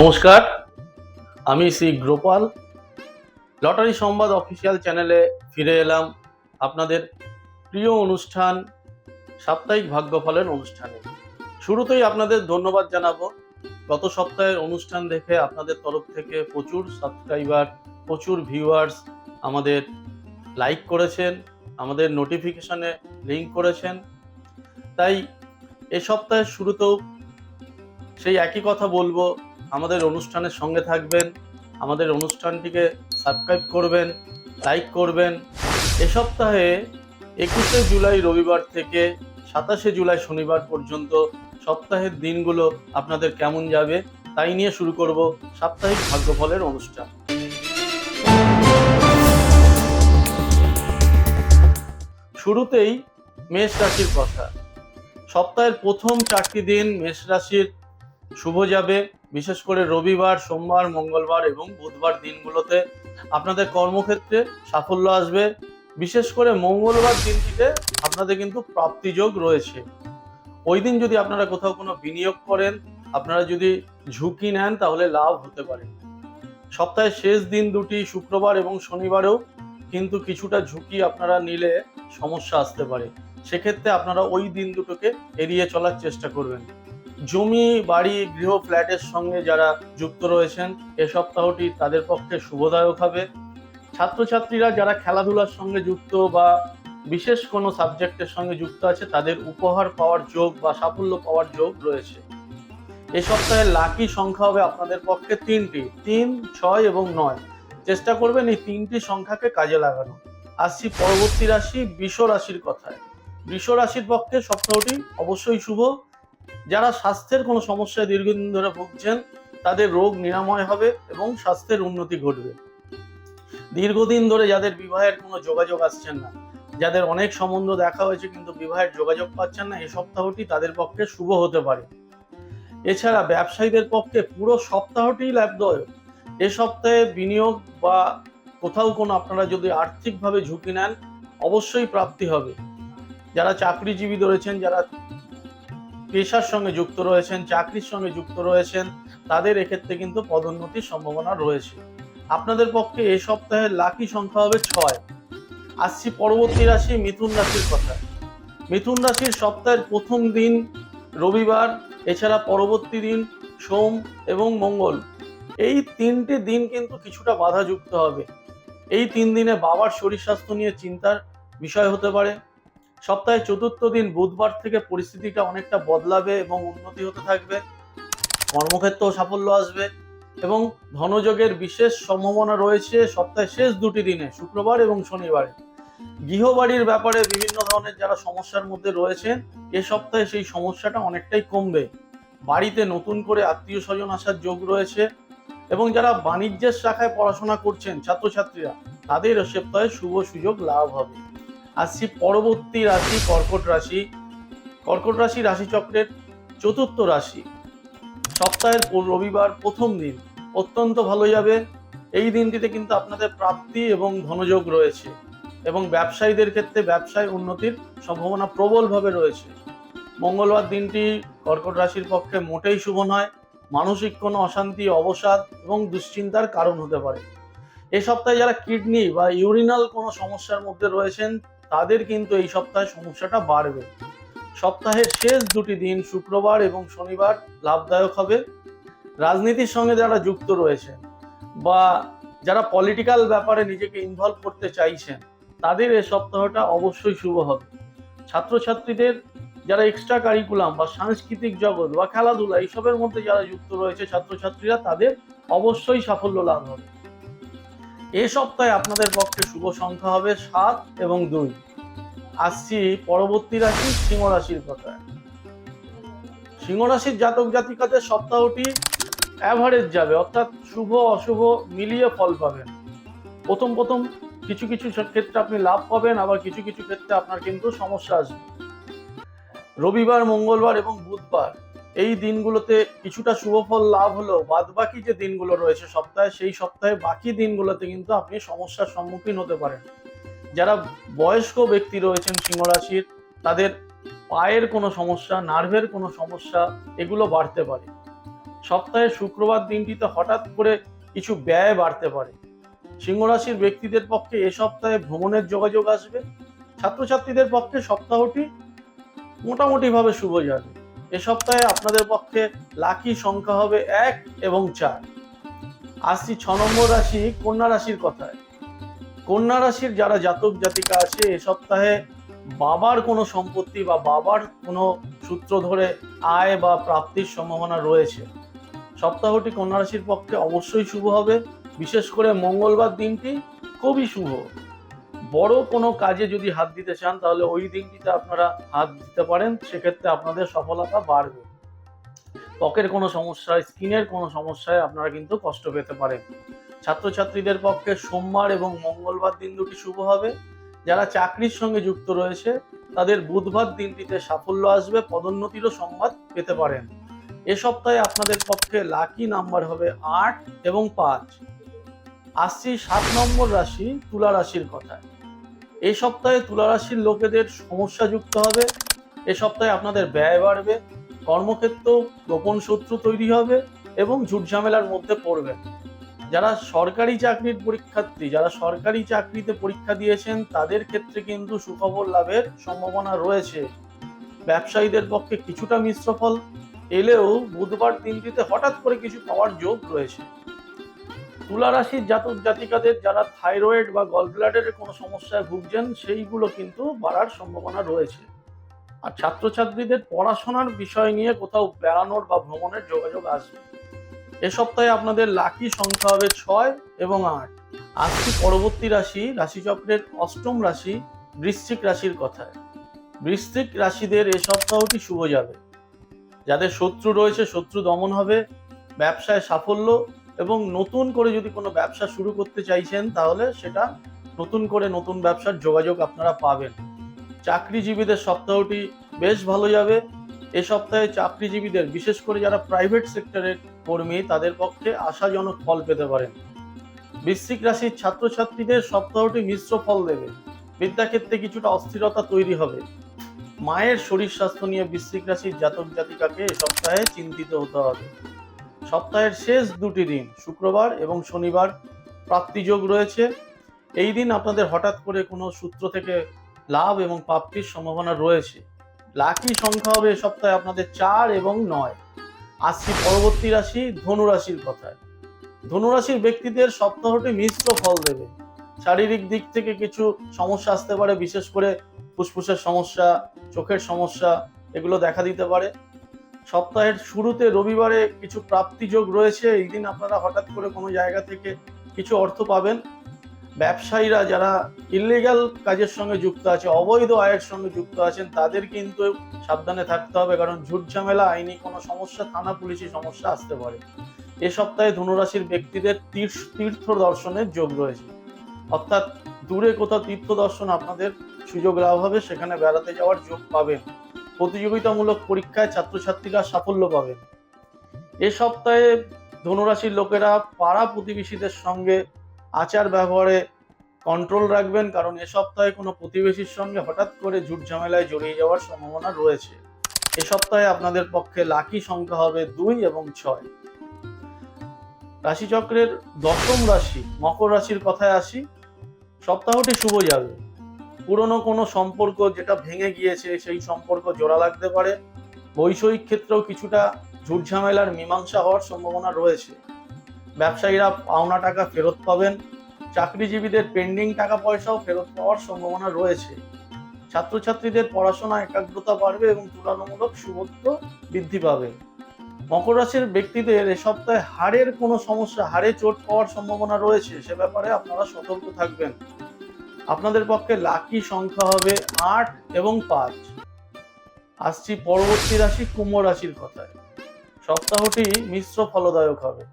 নমস্কার, আমি শ্রী গোপাল। লটারি সংবাদ অফিসিয়াল চ্যানেলে ফিরে এলাম আপনাদের প্রিয় অনুষ্ঠান সাপ্তাহিক ভাগ্যফলের অনুষ্ঠানে। শুরুতেই আপনাদের ধন্যবাদ জানাবো। গত সপ্তাহের অনুষ্ঠান দেখে আপনাদের তরফ থেকে প্রচুর সাবস্ক্রাইবার, প্রচুর ভিউয়ার্স আমাদের লাইক করেছেন, আমাদের নোটিফিকেশনে লিঙ্ক করেছেন। তাই এ সপ্তাহের শুরুতেও সেই একই কথা বলবো, আমাদের অনুষ্ঠানের সঙ্গে থাকবেন, আমাদের অনুষ্ঠানটিকে সাবস্ক্রাইব করবেন, লাইক করবেন। এ সপ্তাহে 21শে জুলাই রবিবার থেকে 27শে জুলাই শনিবার পর্যন্ত সপ্তাহের দিনগুলো আপনাদের কেমন যাবে তাই নিয়ে শুরু করব সাপ্তাহিক ভাগ্যফলের অনুষ্ঠান। শুরুতেই মেষ রাশির কথা। সপ্তাহের প্রথম 4টি দিন মেষ রাশির শুভ যাবে। বিশেষ করে রবিবার, সোমবার, মঙ্গলবার এবং বুধবার দিনগুলোতে আপনাদের কর্মক্ষেত্রে সাফল্য আসবে। বিশেষ করে মঙ্গলবার দিনটিতে আপনাদের কিন্তু প্রাপ্তিযোগ রয়েছে। ওই দিন যদি আপনারা কোথাও কোনো বিনিয়োগ করেন, আপনারা যদি ঝুঁকি নেন, তাহলে লাভ হতে পারে। সপ্তাহের শেষ দিন দুটি শুক্রবার এবং শনিবারেও কিন্তু কিছুটা ঝুঁকি আপনারা নিলে সমস্যা আসতে পারে। সেক্ষেত্রে আপনারা ওই দিন দুটোকে এড়িয়ে চলার চেষ্টা করবেন। জমি, বাড়ি, গৃহ, ফ্ল্যাটের সঙ্গে যারা যুক্ত রয়েছেন এ সপ্তাহটি তাদের পক্ষে শুভদায়ক হবে। ছাত্রছাত্রীরা যারা খেলাধুলার সঙ্গে যুক্ত বা বিশেষ কোনো সাবজেক্টের সঙ্গে যুক্ত আছে, তাদের উপহার পাওয়ার যোগ বা সাফল্য পাওয়ার যোগ রয়েছে। এ সপ্তাহে লাকি সংখ্যা হবে আপনাদের পক্ষে 3টি, 3, 6 এবং 9। চেষ্টা করবেন এই 3টি সংখ্যাকে কাজে লাগানো। আসছি পরবর্তী রাশি বৃষ রাশির কথায়। বৃষ রাশির পক্ষে সপ্তাহটি অবশ্যই শুভ। যারা স্বাস্থ্যের কোনো সমস্যায় দীর্ঘদিন ধরে ভুগছেন, তাদের রোগ নিরাময় হবে এবং স্বাস্থ্যের উন্নতি ঘটবে। দীর্ঘদিন ধরে যাদের বিবাহের কোনো যোগাযোগ আসছেন না, যাদের অনেক সম্বন্ধ দেখা হয়েছে কিন্তু বিবাহের যোগাযোগ পাচ্ছেন না, এই সপ্তাহটি তাদের পক্ষে শুভ হতে পারে। এছাড়া ব্যবসায়ীদের পক্ষে পুরো সপ্তাহটি লাভদায়ক। এ সপ্তাহে বিনিয়োগ বা কোথাও কোনো আপনারা যদি আর্থিকভাবে ঝুঁকি নেন, অবশ্যই প্রাপ্তি হবে। যারা চাকরিজীবী রয়েছেন, যারা পেশার সঙ্গে যুক্ত রয়েছেন, চাকরির সঙ্গে যুক্ত রয়েছেন, তাদের এক্ষেত্রে কিন্তু পদোন্নতির সম্ভাবনা রয়েছে। আপনাদের পক্ষে এই সপ্তাহের লাকি সংখ্যা হবে 6। আসছি পরবর্তী রাশি মিথুন রাশির কথা। মিথুন রাশির সপ্তাহের প্রথম দিন রবিবার, এছাড়া পরবর্তী দিন সোম এবং মঙ্গল, এই 3টে দিন কিন্তু কিছুটা বাধাযুক্ত হবে। এই 3 দিনে বাবার শরীর স্বাস্থ্য নিয়ে চিন্তার বিষয় হতে পারে। সপ্তাহের চতুর্থ দিন বুধবার থেকে পরিস্থিতিটা অনেকটা বদলাবে এবং উন্নতি হতে থাকবে। কর্মক্ষেত্রেও সাফল্য আসবে এবং ধনযোগের বিশেষ সম্ভাবনা রয়েছে সপ্তাহের শেষ দুটি দিনে, শুক্রবার এবং শনিবারে। গৃহবাড়ির ব্যাপারে বিভিন্ন ধরনের যারা সমস্যার মধ্যে রয়েছেন, এ সপ্তাহে সেই সমস্যাটা অনেকটাই কমবে। বাড়িতে নতুন করে আত্মীয় স্বজন আসার যোগ রয়েছে এবং যারা বাণিজ্যের শাখায় পড়াশোনা করছেন ছাত্রছাত্রীরা, তাদের এ সপ্তাহে শুভ সুযোগ লাভ হবে। আসছি পরবর্তী রাশি কর্কট রাশি। কর্কট রাশি রাশিচক্রের চতুর্থ রাশি। সপ্তাহের রবিবার প্রথম দিন অত্যন্ত ভালো যাবে। এই দিনটিতে কিন্তু আপনাদের প্রাপ্তি এবং ধনযোগ রয়েছে এবং ব্যবসায়ীদের ক্ষেত্রে ব্যবসায় উন্নতির সম্ভাবনা প্রবলভাবে রয়েছে। মঙ্গলবার দিনটি কর্কট রাশির পক্ষে মোটেই শুভ নয়। মানসিক কোনো অশান্তি, অবসাদ এবং দুশ্চিন্তার কারণ হতে পারে। এই সপ্তাহে যারা কিডনি বা ইউরিনাল কোনো সমস্যার মধ্যে রয়েছেন, তাদের কিন্তু এই সপ্তাহে সমস্যাটা বাড়বে। সপ্তাহের শেষ দুটি দিন শুক্রবার এবং শনিবার লাভদায়ক হবে। রাজনীতির সঙ্গে যারা যুক্ত রয়েছেন বা যারা পলিটিক্যাল ব্যাপারে নিজেকে ইনভলভ করতে চাইছেন, তাদের এই সপ্তাহটা অবশ্যই শুভ হবে। ছাত্রছাত্রীদের যারা এক্সট্রা কারিকুলাম বা সাংস্কৃতিক জগৎ বা খেলাধুলা এইসবের মধ্যে যারা যুক্ত রয়েছে ছাত্রছাত্রীরা, তাদের অবশ্যই সাফল্য লাভ হবে। এই সপ্তাহে আপনাদের পক্ষে শুভ সংখ্যা হবে 7 এবং 2। আসছি পরবর্তী রাশি সিংহ রাশির কথা। সিংহ রাশির জাতক জাতিকাদের সপ্তাহটি অ্যাভারেজ যাবে, অর্থাৎ শুভ অশুভ মিলিয়ে ফল পাবেন। প্রথম কিছু কিছু ক্ষেত্রে আপনি লাভ পাবেন, আবার কিছু কিছু ক্ষেত্রে আপনার কিন্তু সমস্যা আসবে। রবিবার, মঙ্গলবার এবং বুধবার এই দিনগুলোতে কিছুটা শুভ ফল লাভ হলেও বাদ বাকি যে দিনগুলো রয়েছে সপ্তাহে, সেই সপ্তাহে বাকি দিনগুলোতে কিন্তু আপনি সমস্যার সম্মুখীন হতে পারেন। যারা বয়স্ক ব্যক্তি রয়েছেন সিংহ রাশির, তাদের পায়ের কোনো সমস্যা, নার্ভের কোনো সমস্যা, এগুলো বাড়তে পারে। সপ্তাহে শুক্রবার দিনটিতে হঠাৎ করে কিছু ব্যয় বাড়তে পারে। সিংহ রাশির ব্যক্তিদের পক্ষে এ সপ্তাহে ভ্রমণের যোগাযোগ আসবে। ছাত্রছাত্রীদের পক্ষে সপ্তাহটি মোটামুটি ভাবে শুভ যাবে। এ সপ্তাহে আপনাদের পক্ষে লাকি সংখ্যা হবে 1 এবং 4। আসছি 6 নম্বর রাশি কন্যা রাশির কথায়। কন্যা রাশির যারা জাতক জাতিকা আছে এ সপ্তাহে বাবার কোনো সম্পত্তি বা বাবার কোনো সূত্র ধরে আয় বা প্রাপ্তির সম্ভাবনা রয়েছে। সপ্তাহটি কন্যা রাশির পক্ষে অবশ্যই শুভ হবে। বিশেষ করে মঙ্গলবার দিনটি খুবই শুভ। বড় কোনো কাজে যদি হাত দিতে চান তাহলে ওই দিনটিতে আপনারা হাত দিতে পারেন, সেক্ষেত্রে আপনাদের সফলতা বাড়বে। ত্বকের কোনো সমস্যায়, স্কিনের কোনো সমস্যায় আপনারা কিন্তু কষ্ট পেতে পারেন। ছাত্রছাত্রীদের পক্ষে সোমবার এবং মঙ্গলবার দিন দুটি শুভ হবে। যারা চাকরির সঙ্গে যুক্ত রয়েছে তাদের বুধবার দিনটিতে সাফল্য আসবে, পদোন্নতিরও সংবাদ পেতে পারেন। এ সপ্তাহে আপনাদের পক্ষে লাকি নাম্বার হবে 8 এবং 5। আসছি 7 নম্বর রাশি তুলা রাশির কথায়। এই সপ্তাহে তুলা রাশির লোকেদের সমস্যা যুক্ত হবে। এ সপ্তাহে আপনাদের ব্যয় বাড়বে, কর্মক্ষেত্র গোপন শত্রু তৈরি হবে এবং ঝুটঝামেলার মধ্যে পড়বেন। যারা সরকারি চাকরির পরীক্ষার্থী, যারা সরকারি চাকরিতে পরীক্ষা দিয়েছেন তাদের ক্ষেত্রে কিন্তু সুখবর লাভের সম্ভাবনা রয়েছে। ব্যবসায়ীদের পক্ষে কিছুটা মিশ্র ফল এলেও বুধবার দিনটিতে হঠাৎ করে কিছু পাওয়ার যোগ রয়েছে। তুলা রাশির জাতক জাতিকাদের যারা থাইরয়েড বা গলব্লাডারের কোনো সমস্যায় ভুগছেন সেইগুলো কিন্তু বাড়ার সম্ভাবনা রয়েছে। আর ছাত্রছাত্রীদের পড়াশোনার বিষয় নিয়ে কোথাও বেড়ানোর বা ভ্রমণের যোগাযোগ আসবে। এ সপ্তাহে আপনাদের লাকি সংখ্যা হবে 6 এবং 8। আসছি পরবর্তী রাশিচক্রের 8ম রাশি বৃশ্চিক রাশির কথায়। বৃশ্চিক রাশিদের এ সপ্তাহটি শুভ যাবে। যাদের শত্রু রয়েছে শত্রু দমন হবে, ব্যবসায় সাফল্য এবং নতুন করে যদি কোনো ব্যবসা শুরু করতে চাইছেন তাহলে সেটা নতুন ব্যবসার যোগাযোগ আপনারা পাবেন। চাকরিজীবীদের সপ্তাহটি বেশ ভালো যাবে। এ সপ্তাহে চাকরিজীবীদের, বিশেষ করে যারা প্রাইভেট সেক্টরের কর্মী, তাদের পক্ষে আশাজনক ফল পেতে পারেন। বৃশ্চিক রাশির ছাত্রছাত্রীদের সপ্তাহটি মিশ্র ফল দেবে। বিদ্যাক্ষেত্রে কিছুটা অস্থিরতা তৈরি হবে। মায়ের শরীর স্বাস্থ্য নিয়ে বৃশ্চিক রাশির জাতক জাতিকাকে এ সপ্তাহে চিন্তিত হতে হবে। সপ্তাহের শেষ দুটি দিন শুক্রবার এবং শনিবার প্রাপ্তিযোগ রয়েছে। এই দিন আপনাদের হঠাৎ করে কোনো সূত্র থেকে লাভ এবং প্রাপ্তির সম্ভাবনা রয়েছে। লাকি সংখ্যা হবে এ সপ্তাহে আপনাদের 4 এবং 9। আসছি পরবর্তী রাশি ধনু রাশির কথায়। ধনু রাশির ব্যক্তিদের সপ্তাহটি মিশ্র ফল দেবে। শারীরিক দিক থেকে কিছু সমস্যা আসতে পারে, বিশেষ করে ফুসফুসের সমস্যা, চোখের সমস্যা, এগুলো দেখা দিতে পারে। সপ্তাহের শুরুতে রবিবারে কিছু প্রাপ্তিযোগ রয়েছে। এই দিন আপনারা হঠাৎ করে কোনো জায়গা থেকে কিছু অর্থ পাবেন। ব্যবসায়ীরা যারা ইলিগাল কাজের সঙ্গে যুক্ত আছে, অবৈধ আয়ের সঙ্গে যুক্ত আছেন, তাদের কিন্তু সাবধানে থাকতে হবে, কারণ ঝুটঝামেলা, আইনি কোনো সমস্যা, থানা পুলিশি সমস্যা আসতে পারে। এ সপ্তাহে ধনুরাশির ব্যক্তিদের তীর্থ দর্শনের যোগ রয়েছে, অর্থাৎ দূরে কোথাও তীর্থ দর্শন আপনাদের সুযোগ লাভ হবে, সেখানে বেড়াতে যাওয়ার যোগ পাবেন। প্রতিযোগিতামূলক পরীক্ষায় ছাত্রছাত্রীরা সাফল্য পাবেন। এ সপ্তাহে ধনুরাশির লোকেরা পাড়া প্রতিবেশীদের সঙ্গে আচার ব্যবহারে কন্ট্রোল রাখবেন, কারণ এ সপ্তাহে কোনো প্রতিবেশীর সঙ্গে হঠাৎ করে ঝুট ঝামেলায় জড়িয়ে যাওয়ার সম্ভাবনা রয়েছে। এ সপ্তাহে আপনাদের পক্ষে লাকি সংখ্যা হবে 2 এবং 6। রাশিচক্রের 10ম রাশি মকর রাশির কথায় আসি। সপ্তাহটি শুভ যাবে। পুরনো কোনো সম্পর্ক যেটা ভেঙে গিয়েছে সেই সম্পর্ক জোড়া লাগতে পারে। বৈষয়িক ক্ষেত্রেও কিছুটা ঝুটঝামেলার মীমাংসা হওয়ার সম্ভাবনা রয়েছে। ব্যবসায়ীরা পাওনা টাকা ফেরত পাবেন। চাকরিজীবীদের পেন্ডিং টাকা পয়সাও ফেরত পাওয়ার সম্ভাবনা রয়েছে। ছাত্রছাত্রীদের পড়াশোনা একাগ্রতা বাড়বে এবং তুলনামূলক শুভত্ব বৃদ্ধি পাবে। মকর রাশির ব্যক্তিদের এ সপ্তাহে হাড়ের কোনো সমস্যা, হাড়ে চোট পাওয়ার সম্ভাবনা রয়েছে, সে ব্যাপারে আপনারা সতর্ক থাকবেন। আপনাদের পক্ষে লাকি সংখ্যা হবে 8 এবং 5। আসছি পরবর্তী রাশি কুম্ভ রাশির কথায়। সপ্তাহটি মিশ্র ফলদায়ক হবে,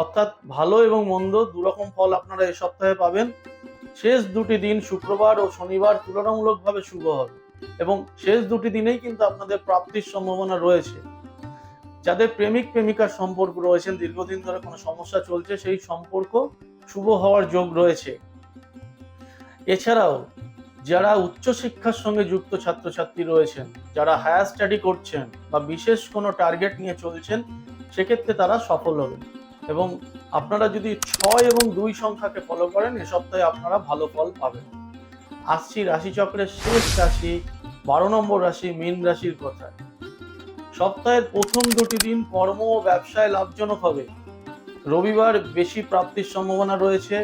অর্থাৎ ভালো এবং মন্দ দুরকম ফল আপনারা এই সপ্তাহে পাবেন। শেষ দুটি দিন শুক্রবার ও শনিবার তুলনামূলকভাবে শুভ হবে এবং শেষ দুটি দিনেই কিন্তু আপনাদের প্রাপ্তির সম্ভাবনা রয়েছে। যাদের প্রেমিক প্রেমিকার সম্পর্ক রয়েছেন, দীর্ঘদিন ধরে কোনো সমস্যা চলছে, সেই সম্পর্ক শুভ হওয়ার যোগ রয়েছে। এছাড়াও যারা উচ্চশিক্ষার সঙ্গে যুক্ত ছাত্রছাত্রী রয়েছেন, যারা হায়ার স্টাডি করছেন বা বিশেষ কোনো টার্গেট নিয়ে চলছেন, সেক্ষেত্রে তারা সফল হবে। এবং আপনারা যদি 6 এবং 2 সংখ্যাকে ফলো করেন, এ সপ্তাহে আপনারা ভালো ফল পাবেন। আসছি রাশিচক্রের শেষ রাশি 12 নম্বর রাশি মীন রাশির কথায়। সপ্তাহের প্রথম 2টি দিন কর্ম ও ব্যবসায় লাভজনক হবে। রবিবার বেশি প্রাপ্তির সম্ভাবনা রয়েছে।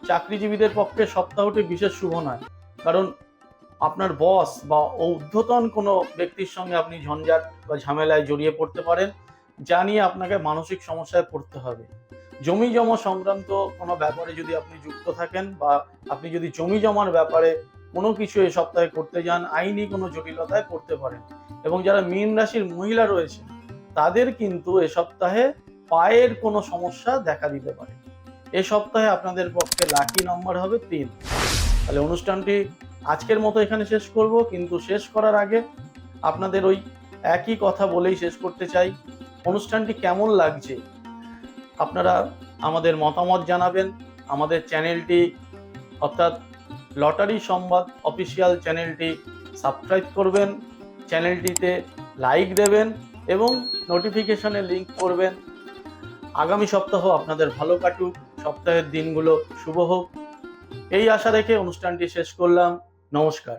চাকরিজীবীদের পক্ষে সপ্তাহটি বিশেষ শুভ নয়, কারণ আপনার বস বা ঊর্ধ্বতন কোনো ব্যক্তির সঙ্গে আপনি ঝঞ্ঝাট বা ঝামেলায় জড়িয়ে পড়তে পারেন, যা নিয়ে আপনাকে মানসিক সমস্যায় পড়তে হবে। জমি জমা সংক্রান্ত কোনো ব্যাপারে যদি আপনি যুক্ত থাকেন, বা আপনি যদি জমি জমার ব্যাপারে কোনো কিছু এ সপ্তাহে করতে যান, আইনি কোনো জটিলতায় পড়তে পারেন। এবং যারা মীন রাশির মহিলা রয়েছে, তাদের কিন্তু এ সপ্তাহে পায়ের কোনো সমস্যা দেখা দিতে পারে। এ সপ্তাহে আপনাদের পক্ষে লাকি নম্বর হবে 3। তাহলে অনুষ্ঠানটি আজকের মতো এখানে শেষ করব, কিন্তু শেষ করার আগে আপনাদের ওই একই কথা বলেই শেষ করতে চাই। অনুষ্ঠানটি কেমন লাগছে আপনারা আমাদের মতামত জানাবেন। আমাদের চ্যানেলটি অর্থাৎ লটারি সংবাদ অফিসিয়াল চ্যানেলটি সাবস্ক্রাইব করবেন, চ্যানেলটিতে লাইক দেবেন এবং নোটিফিকেশনে লিংক করবেন। আগামী সপ্তাহ আপনাদের ভালো কাটুক, সপ্তাহের দিনগুলো শুভ হোক, এই আশা রেখে অনুষ্ঠানটি শেষ করলাম। নমস্কার।